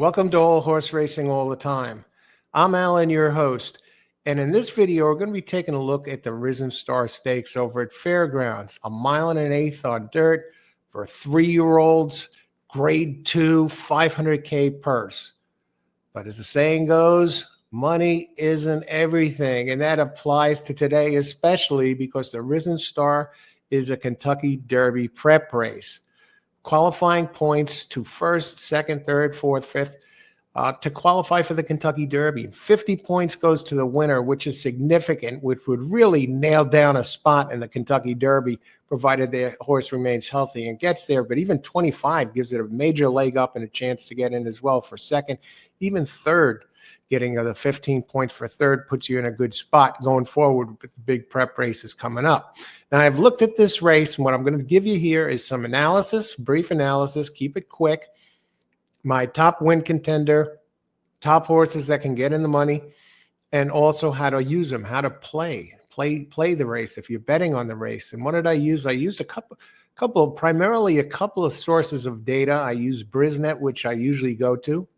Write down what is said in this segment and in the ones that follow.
Welcome to All Horse Racing All the Time. I'm Alan, your host, and in this video, we're going to be taking a look at the Risen Star Stakes over at Fairgrounds, a mile and an eighth on dirt for 3-year-olds, grade 2, 500K purse. But as the saying goes, money isn't everything, and that applies to today, especially because the Risen Star is a Kentucky Derby prep race. Qualifying points to first, second, third, fourth, fifth to qualify for the Kentucky Derby. 50 points goes to the winner, which is significant, which would really nail down a spot in the Kentucky Derby, provided the horse remains healthy and gets there. But even 25 gives it a major leg up and a chance to get in as well for second. Even third, getting the 15 points for third puts you in a good spot going forward with the big prep races coming up. Now, I've looked at this race, and what I'm going to give you here is some analysis, brief analysis, keep it quick. My top win contender, top horses that can get in the money, and also how to use them, how to play the race if you're betting on the race. And what did I use? I used primarily a couple of sources of data. I used Brisnet, which I usually go to.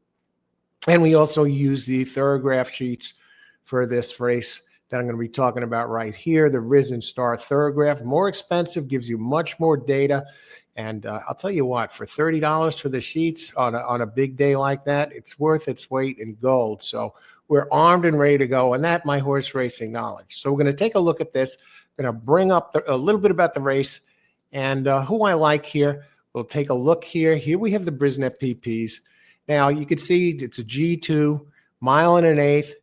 And we also use the Thorograph sheets for this race that I'm going to be talking about right here. The Risen Star Thorograph, more expensive, gives you much more data. And I'll tell you what, for $30 for the sheets on a big day like that, it's worth its weight in gold. So we're armed and ready to go, and that my horse racing knowledge. So we're going to take a look at this. I'm going to bring up a little bit about the race and who I like here. We'll take a look here. Here we have the Brisnet PPs. Now, you can see it's a G2, mile and an eighth,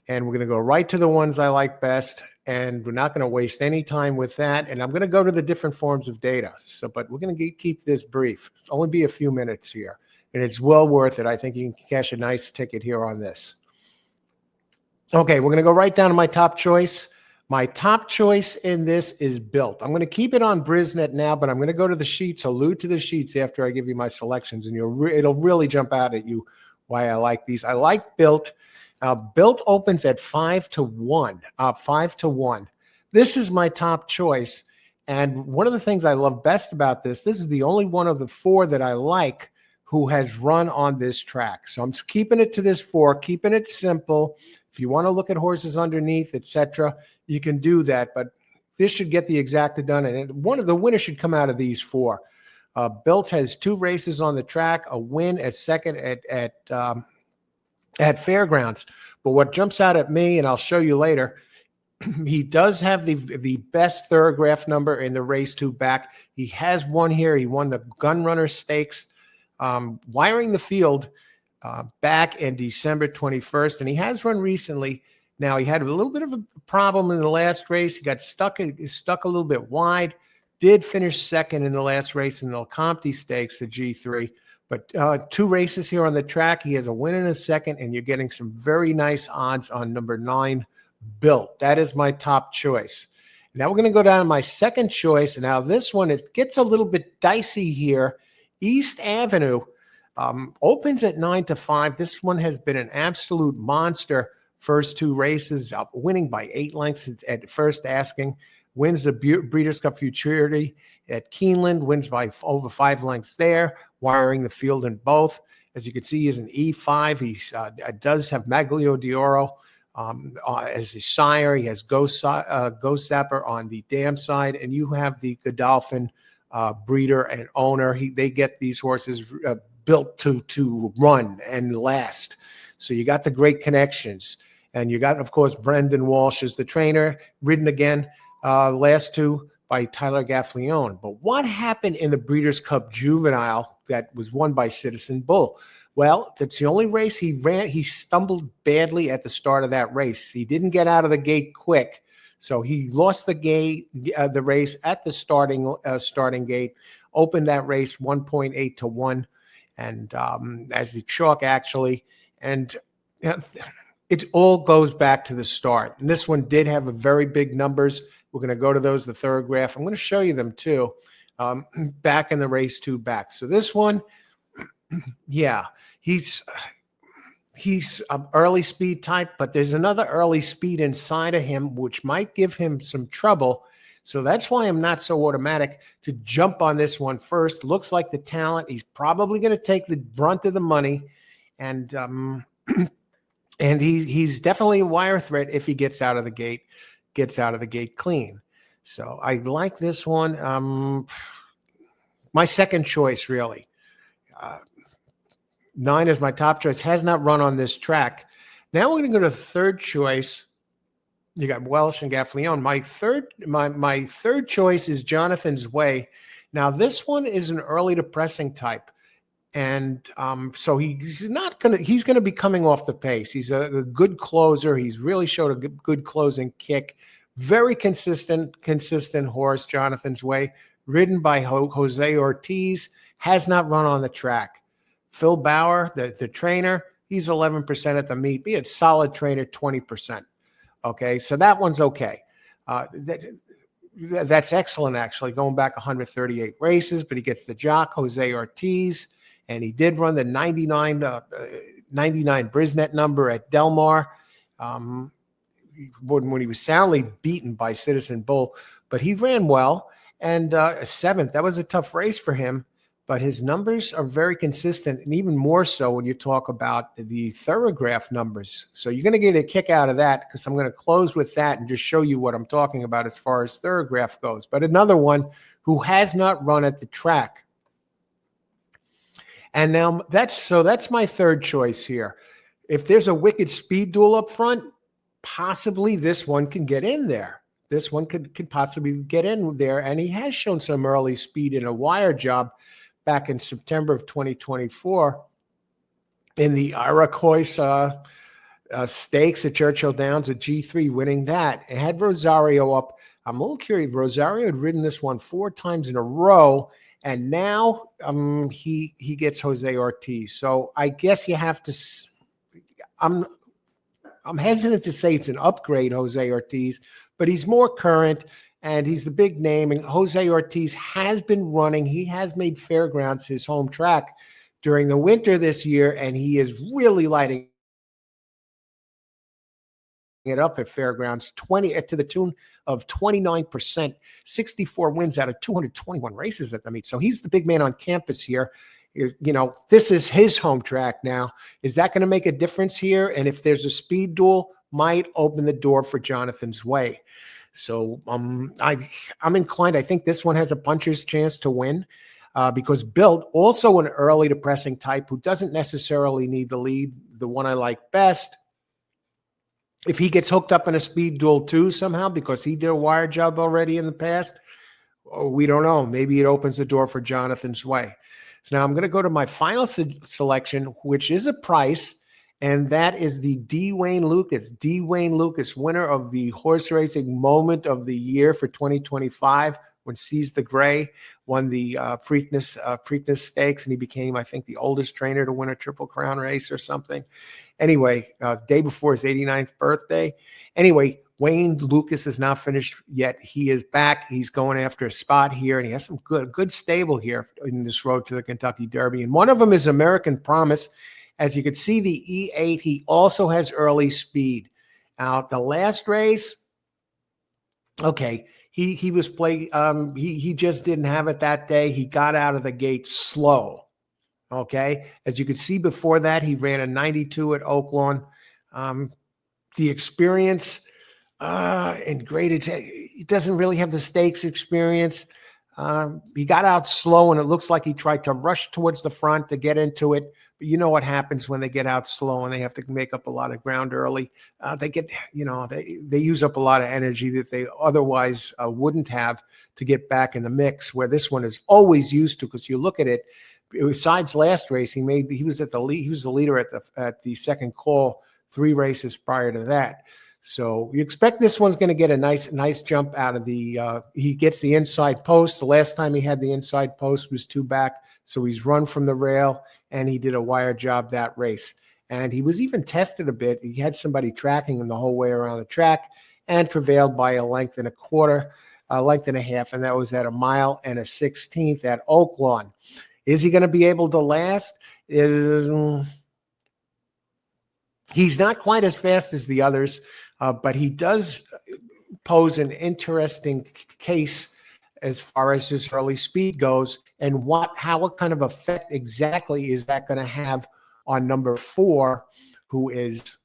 and we're going to go right to the ones I like best, and we're not going to waste any time with that, and I'm going to go to the different forms of data. But we're going to keep this brief. It's only be a few minutes here, and it's well worth it. I think you can cash a nice ticket here on this. Okay, we're going to go right down to my top choice. My top choice in this is Built. I'm going to keep it on Brisnet now, but I'm going to go to the sheets, allude to the sheets after I give you my selections, and it'll really jump out at you why I like these. I like Built. Built opens at 5-1. 5-1. This is my top choice, and one of the things I love best about this is the only one of the four that I like who has run on this track. So I'm keeping it to this 4, keeping it simple. If you want to look at horses underneath, etc., you can do that, but this should get the exacta done, and one of the winners should come out of these 4. Built has 2 races on the track, a win at second at Fairgrounds. But what jumps out at me, and I'll show you later, he does have the best Thorograph number in the race 2 back. He has won here. He won the Gunrunner Stakes, wiring the field back in December 21st, and he has run recently. Now, he had a little bit of a problem in the last race. He got stuck a little bit wide, did finish second in the last race in the Lecompte Stakes, the G3. But 2 races here on the track. He has a win and a second, and you're getting some very nice odds on number 9, Built. That is my top choice. Now we're going to go down to my second choice. And now this one, it gets a little bit dicey here. East Avenue opens at 9-5. This one has been an absolute monster. First 2 races, winning by 8 lengths at first asking. Wins the Breeders' Cup Futurity at Keeneland, wins by over 5 lengths there, wiring the field in both. As you can see, he's an E5. He does have Maglio d'Oro as his sire. He has Ghost Zapper on the dam side, and you have the Godolphin breeder and owner. They get these horses built to run and last. So you got the great connections. And you got, of course, Brendan Walsh as the trainer, ridden again last 2 by Tyler Gaffalione. But what happened in the Breeders' Cup Juvenile that was won by Citizen Bull? Well, that's the only race he ran. He stumbled badly at the start of that race. He didn't get out of the gate quick. So he lost the race at the starting gate, opened that race 1.8-1, and as the chalk actually. And it all goes back to the start. And this one did have a very big numbers. We're going to go to those, the Thorograph. I'm going to show you them too, back in the race 2 back. So this one, yeah, he's an early speed type, but there's another early speed inside of him, which might give him some trouble. So that's why I'm not so automatic to jump on this one first. Looks like the talent. He's probably going to take the brunt of the money. and and he's definitely a wire threat if he gets out of the gate clean. So I like this one. My second choice, really. 9 is my top choice. Has not run on this track. Now we're going to go to third choice. You got Welsh and Gaffalione. My third choice is Jonathan's Way. Now this one is an early depressing type, and so he's going to be coming off the pace. He's a good closer. He's really showed a good closing kick. Very consistent horse. Jonathan's Way, ridden by Jose Ortiz, has not run on the track. Phil Bauer, the trainer, he's 11% at the meet. Be a solid trainer, 20%. Okay, so that one's okay. That's excellent, actually, going back 138 races, but he gets the jock, Jose Ortiz, and he did run the 99 Brisnet number at Del Mar when he was soundly beaten by Citizen Bull, but he ran well, and 7th. That was a tough race for him, but his numbers are very consistent, and even more so when you talk about the Thorograph numbers. So you're going to get a kick out of that, because I'm going to close with that and just show you what I'm talking about as far as Thorograph goes. But another one who has not run at the track. And now that's my third choice here. If there's a wicked speed duel up front, possibly this one can get in there. This one could possibly get in there, and he has shown some early speed in a wire job back in September of 2024 in the Iroquois Stakes at Churchill Downs at G3, winning that. It had Rosario up. I'm a little curious. Rosario had ridden this one 4 times in a row, and now he gets Jose Ortiz. So I guess you have to. I'm hesitant to say it's an upgrade, Jose Ortiz, but he's more current. And he's the big name. And Jose Ortiz has been running. He has made Fairgrounds his home track during the winter this year, and he is really lighting it up at Fairgrounds, to the tune of 29%, 64 wins out of 221 races at the meet. So he's the big man on campus here. This is his home track now. Is that going to make a difference here? And if there's a speed duel, might open the door for Jonathan's Way. So I'm inclined. I think this one has a puncher's chance to win because Built, also an early depressing type who doesn't necessarily need the lead, the one I like best. If he gets hooked up in a speed duel too somehow because he did a wire job already in the past, we don't know. Maybe it opens the door for Jonathan's Way. So now I'm going to go to my final selection, which is a price. And that is the D. Wayne Lukas. D. Wayne Lukas, winner of the horse racing moment of the year for 2025, when Seize the Gray won the Preakness Stakes, and he became, I think, the oldest trainer to win a Triple Crown race or something. Anyway, day before his 89th birthday. Anyway, Wayne Lukas is not finished yet. He is back. He's going after a spot here, and he has some good stable here in this road to the Kentucky Derby. And one of them is American Promise. As you can see, the E8, he also has early speed. Now, the last race, okay, he was he just didn't have it that day. He got out of the gate slow, okay? As you could see before that, he ran a 92 at Oaklawn. The experience and great, he doesn't really have the stakes experience. He got out slow, and it looks like he tried to rush towards the front to get into it. But you know what happens when they get out slow and they have to make up a lot of ground early. They get, they use up a lot of energy that they otherwise wouldn't have to get back in the mix, where this one is always used to. Because you look at it, besides last race, he was the leader at the second call 3 races prior to that. So you expect this one's going to get a nice jump out of the, he gets the inside post. The last time he had the inside post was 2 back. So he's run from the rail, and he did a wire job that race. And he was even tested a bit. He had somebody tracking him the whole way around the track and prevailed by a length and a quarter, a length and a half. And that was at 1 mile and a 16th at Oaklawn. Is he going to be able to last? He's not quite as fast as the others. But he does pose an interesting case as far as his early speed goes, and what kind of effect exactly is that going to have on number 4, who is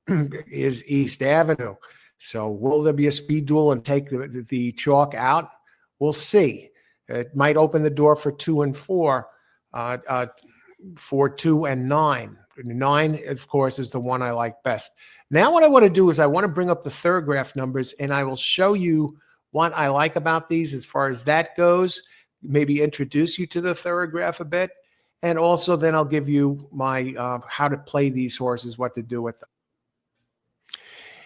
East Avenue. So will there be a speed duel and take the chalk out? We'll see. It might open the door for 2 and 4, for 2 and 9. 9, of course, is the one I like best. Now what I want to do is I want to bring up the Thorograph numbers, and I will show you what I like about these as far as that goes, maybe introduce you to the Thorograph a bit, and also then I'll give you my how to play these horses, what to do with them.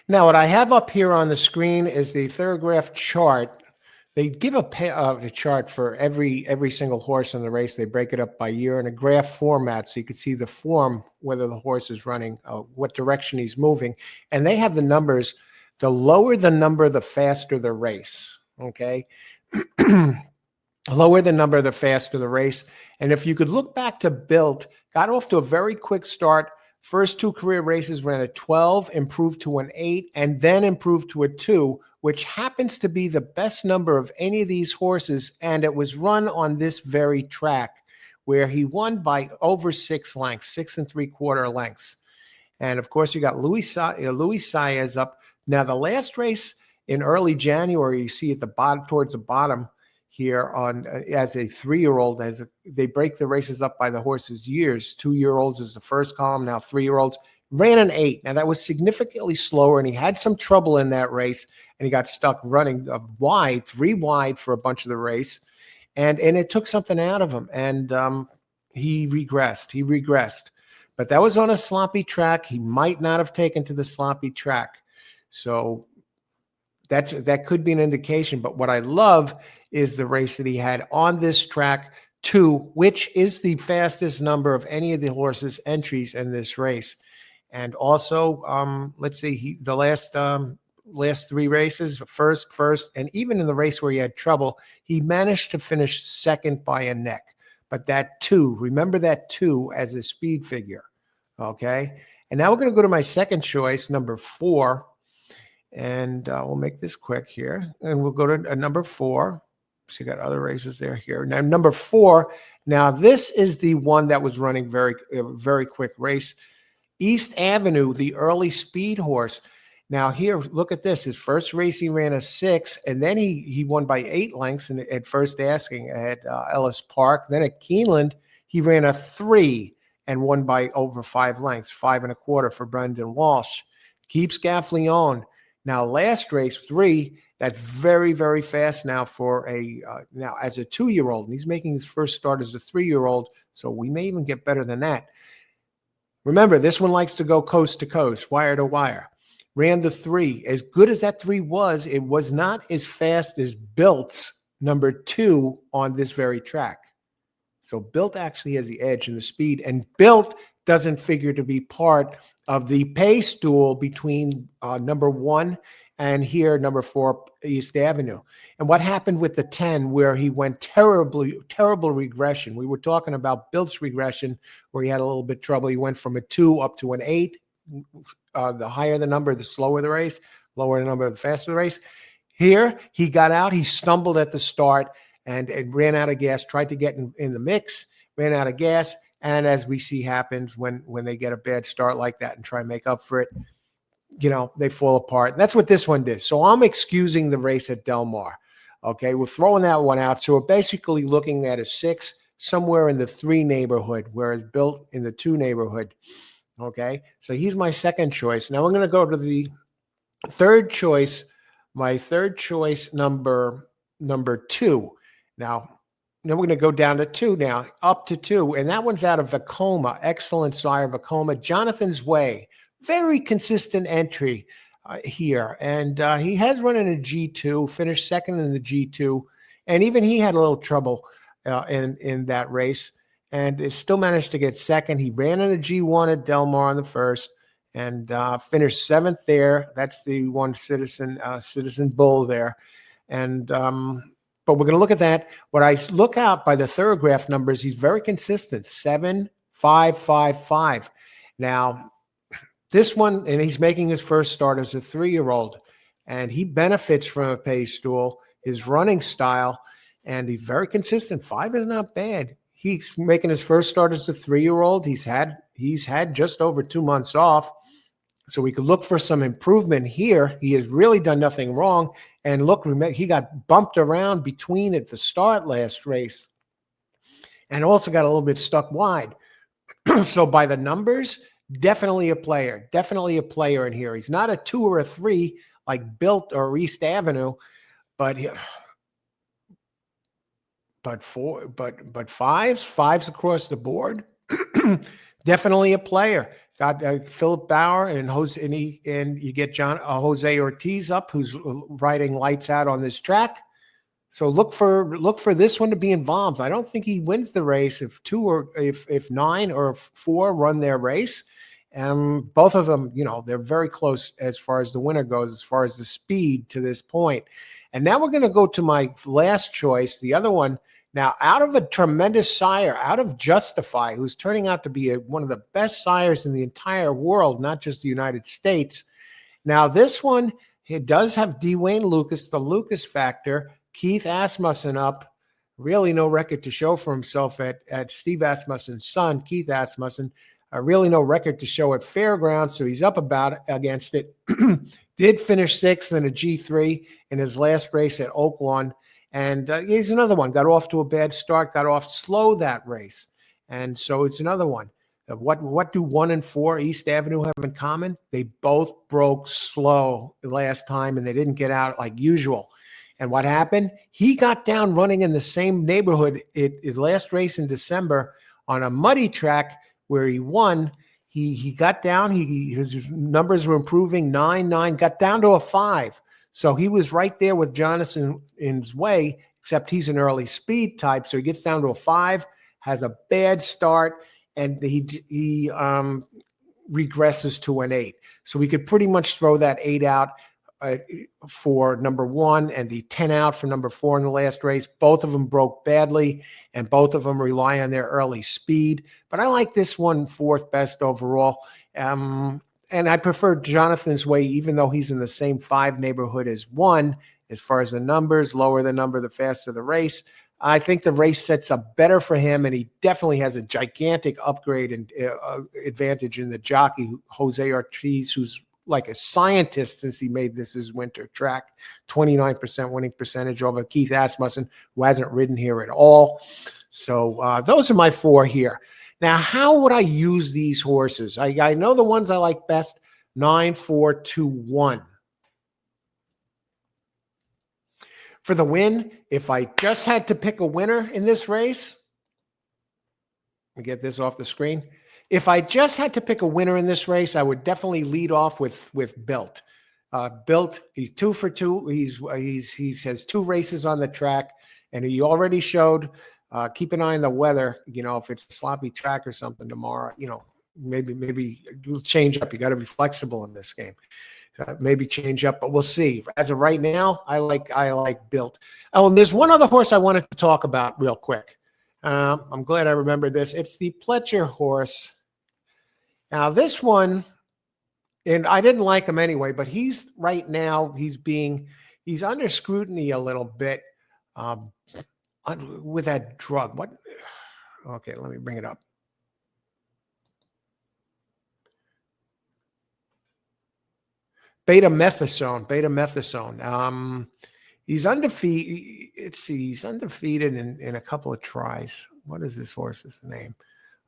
Now, what I have up here on the screen is the Thorograph chart. They give a chart for every single horse in the race. They break it up by year in a graph format, so you can see the form, whether the horse is running, what direction he's moving. And they have the numbers. The lower the number, the faster the race, okay? Lower the number, the faster the race. And if you could look back to Built, got off to a very quick start. First 2 career races ran a 12, improved to an 8, and then improved to a 2, which happens to be the best number of any of these horses. And it was run on this very track where he won by over 6 lengths, 6 3/4 lengths. And of course, you got Luis Saez up. Now, the last race in early January, you see at the bottom, towards the bottom here on as a 3-year-old, they break the races up by the horse's years. 2-year-olds is the first column, now 3-year-olds. Ran an 8. Now, that was significantly slower, and he had some trouble in that race, and he got stuck running wide, 3 wide for a bunch of the race, and it took something out of him, and he regressed. But that was on a sloppy track. He might not have taken to the sloppy track. So that could be an indication. But what I love is the race that he had on this track, 2, which is the fastest number of any of the horses' entries in this race. And also, let's see, the last 3 races, first, and even in the race where he had trouble, he managed to finish second by a neck. But that 2, remember that 2 as a speed figure, okay? And now we're going to go to my second choice, number 4. And we'll make this quick here. And we'll go to number 4. So you got other races there here. Now, number 4. Now, this is the one that was running very quick race. East Avenue, the early speed horse. Now, here, look at this. His first race, he ran a 6, and then he won by 8 lengths at first asking at Ellis Park. Then at Keeneland, he ran a 3 and won by over 5 lengths, 5 1/4 for Brendan Walsh. Keeps Gaffleon. Now, last race, 3, that's very, very fast now for now as a 2-year-old. And he's making his first start as a 3-year-old, so we may even get better than that. Remember, this one likes to go coast to coast, wire to wire. Ran the 3. As good as that 3 was, it was not as fast as Built's number 2 on this very track. So Built actually has the edge in the speed, and Built doesn't figure to be part of the pace duel between number 1 and here number 4, East Avenue. And what happened with the 10 where he went terrible regression? We were talking about Built's regression where he had a little bit of trouble. He went from a 2 up to an 8. The higher the number, the slower the race. Lower the number, the faster the race. Here, he got out. He stumbled at the start and ran out of gas, tried to get in the mix, ran out of gas. And as we see happens when they get a bad start like that and try and make up for it, they fall apart. And that's what this one did. So I'm excusing the race at Del Mar. Okay, we're throwing that one out. So we're basically looking at a 6 somewhere in the 3 neighborhood, whereas Built in the 2 neighborhood. Okay, so he's my second choice. Now I'm going to go to the third choice. My third choice, number 2. Now we're going to go down to 2 now, up to 2. And that one's out of Vekoma. Excellent sire, Vekoma. Jonathan's Way. Very consistent entry here. And he has run in a G2, finished second in the G2. And even he had a little trouble in that race. And still managed to get second. He ran in a G1 at Del Mar on the first. And finished 7th there. That's the one Citizen Bull there. And but we're going to look at that. What I look out by the Thorograph numbers, he's very consistent, 7, 5, 5, 5. Now, this one, and he's making his first start as a 3-year-old, and he benefits from a pace duel, his running style, and he's very consistent. 5 is not bad. He's making his first start as a 3-year-old. He's had just over 2 months off. So we could look for some improvement here. He has really done nothing wrong. And look, he got bumped around between at the start last race and also got a little bit stuck wide. So by the numbers, definitely a player in here. He's not a 2 or a 3 like Built or East Avenue, but fives across the board. Definitely a player. Got Philip Bauer and you get Jose Ortiz up, who's riding lights out on this track. So look for this one to be involved. I don't think he wins the race if 9 or 4 run their race. Both of them, they're very close as far as the winner goes, as far as the speed to this point. And now we're going to go to my last choice, the other one. Now, out of a tremendous sire, out of Justify, who's turning out to be one of the best sires in the entire world, not just the United States. Now, this one, it does have Dwayne Lucas, the Lucas factor. Keith Asmussen up. Really no record to show for himself at Steve Asmussen's son, Keith Asmussen. Really no record to show at Fairgrounds, so he's up against it. Did finish 6th in a G3 in his last race at Oaklawn. And he's another one. Got off to a bad start, got off slow that race. And so it's another one. What do 1 and 4 East Avenue have in common? They both broke slow the last time, and they didn't get out like usual. And what happened? He got down running in the same neighborhood his last race in December on a muddy track where he won. He got down. His numbers were improving, 9, got down to a 5. So he was right there with Jonathan in his way, except he's an early speed type. So he gets down to a 5, has a bad start, and he regresses to an 8. So we could pretty much throw that 8 out for number 1 and the 10 out for number 4 in the last race. Both of them broke badly, and both of them rely on their early speed. But I like this one 4th best overall. And I prefer Jonathan's way, even though he's in the same 5 neighborhood as 1, as far as the numbers. Lower the number, the faster the race. I think the race sets up better for him, and he definitely has a gigantic upgrade and advantage in the jockey, Jose Ortiz, who's like a scientist since he made this his winter track. 29% winning percentage over Keith Asmussen, who hasn't ridden here at all. So those are my 4 here. Now, how would I use these horses? I know the ones I like best, 9, 4, 2, 1. For the win, if I just had to pick a winner in this race, let me get this off the screen. If I just had to pick a winner in this race, I would definitely lead off with Built. Built, he's 2 for 2. He has 2 races on the track, and he already showed. Keep an eye on the weather. If it's a sloppy track or something tomorrow, maybe you'll change up. You got to be flexible in this game. Maybe change up, but we'll see. As of right now, I like Built. Oh, and there's one other horse I wanted to talk about real quick. I'm glad I remembered this. It's the Pletcher horse. Now this one, and I didn't like him anyway, but he's under scrutiny a little bit. With that drug. What? Okay, let me bring it up. Betamethasone. He's undefeated. He's undefeated in a couple of tries. What is this horse's name?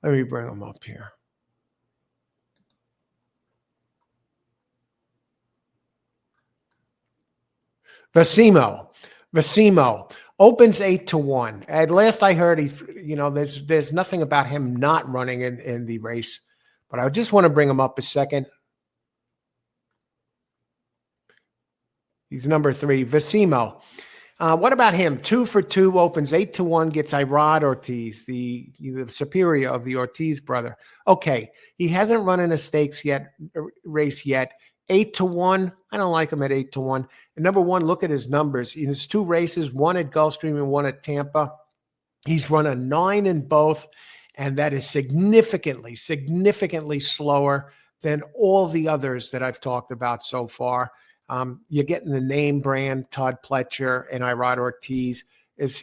Let me bring him up here. Vasimo opens 8-1. At last I heard there's nothing about him not running in the race, but I just want to bring him up a second. He's number 3, Vasimo. What about him? 2 for 2, opens 8-1, gets Irad Ortiz, the superior of the Ortiz brother. Okay, he hasn't run in a stakes race yet. 8-1. I don't like him at 8-1. And number 1, look at his numbers. In his 2 races, 1 at Gulfstream and 1 at Tampa, he's run a 9 in both, and that is significantly slower than all the others that I've talked about so far. You're getting the name brand, Todd Pletcher and Irad Ortiz. It's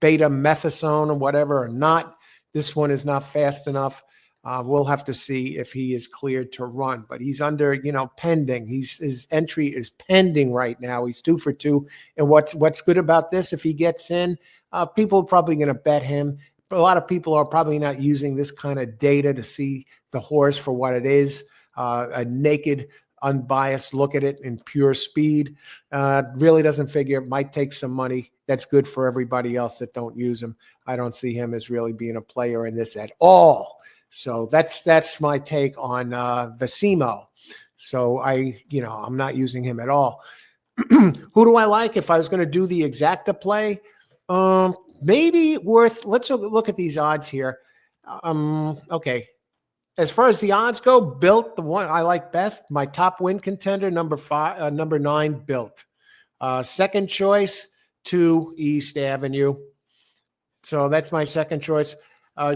betamethasone or whatever or not. This one is not fast enough. We'll have to see if he is cleared to run, but he's under, pending. His entry is pending right now. He's 2 for 2. And what's good about this, if he gets in, people are probably going to bet him. But a lot of people are probably not using this kind of data to see the horse for what it is, a naked, unbiased look at it in pure speed. Really doesn't figure. It might take some money. That's good for everybody else that don't use him. I don't see him as really being a player in this at all. So that's my take on Vecimo. So I'm not using him at all. Who do I like if I was going to do the exacta play? Maybe let's look at these odds here. Okay. As far as the odds go, Built, the one I like best, my top win contender, number 9, Built. Second choice, 2, East Avenue. So that's my second choice.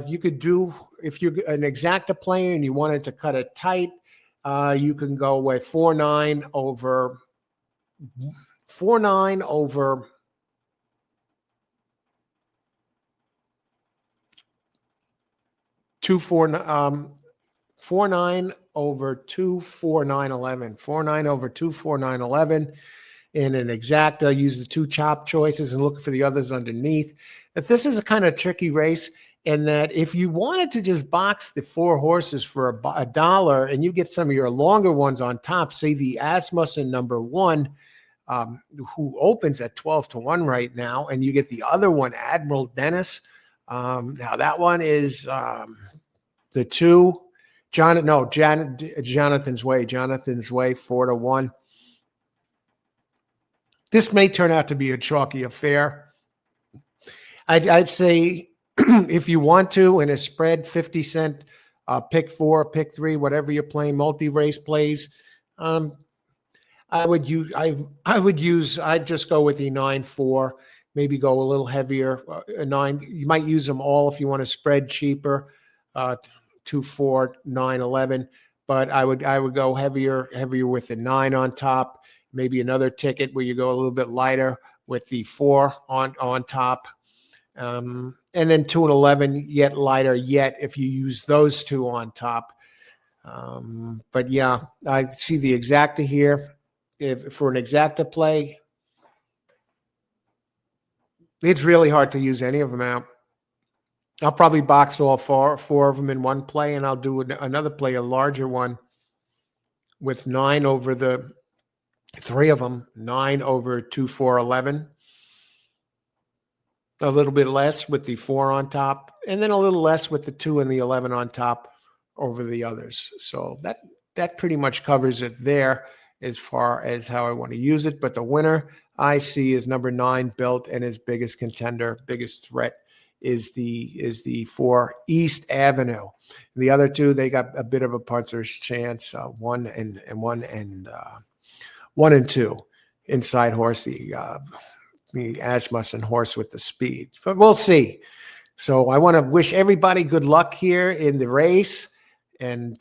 You could do, if you're an exacta player and you wanted to cut it tight, you can go with 4-9 over 2-4, 4-9 over 2-4-9-11. 4-9 over 2-4-9-11. In an exacta, use the 2 chop choices and look for the others underneath. But this is a kind of tricky race in that if you wanted to just box the 4 horses for $1 and you get some of your longer ones on top, say the Asmussen number 1, who opens at 12-1 right now, and you get the other one, Admiral Dennis. Now that one is the 2. Jonathan's Way. Jonathan's Way, 4-1. This may turn out to be a chalky affair. I'd say if you want to, in a spread, 50 cent, pick 4, pick 3, whatever you're playing, multi-race plays. I'd just go with the 9-4, maybe go a little heavier. 9, you might use them all if you want to spread cheaper. 2-4, 9-11, but I would go heavier with the 9 on top. Maybe another ticket where you go a little bit lighter with the 4 on top, and then 2 and 11 yet lighter yet if you use those 2 on top. But yeah, I see the exacta here. If for an exacta play, it's really hard to use any of them out. I'll probably box all four of them in one play, and I'll do another play, a larger one, with 9 over the 3 of them, 9 over 2-4-11. A little bit less with the 4 on top, and then a little less with the 2 and the 11 on top over the others. So that pretty much covers it there as far as how I want to use it. But the winner I see is number 9, Built, and his biggest contender, biggest threat is the 4 East Avenue. The other 2, they got a bit of a puncher's chance. 1 and 2 inside horse, the Asmussen horse with the speed. But we'll see. So I want to wish everybody good luck here in the race. And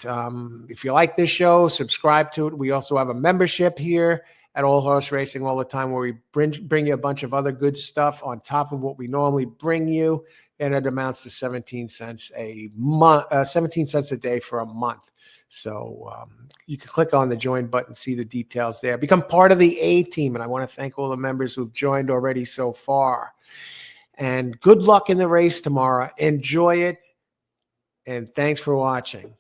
if you like this show, subscribe to it. We also have a membership here at All Horse Racing All the Time, where we bring you a bunch of other good stuff on top of what we normally bring you, and it amounts to 17 cents a month, 17 cents a day for a month. So you can click on the join button, see the details there. Become part of the A team, and I want to thank all the members who've joined already so far. And good luck in the race tomorrow. Enjoy it, and thanks for watching.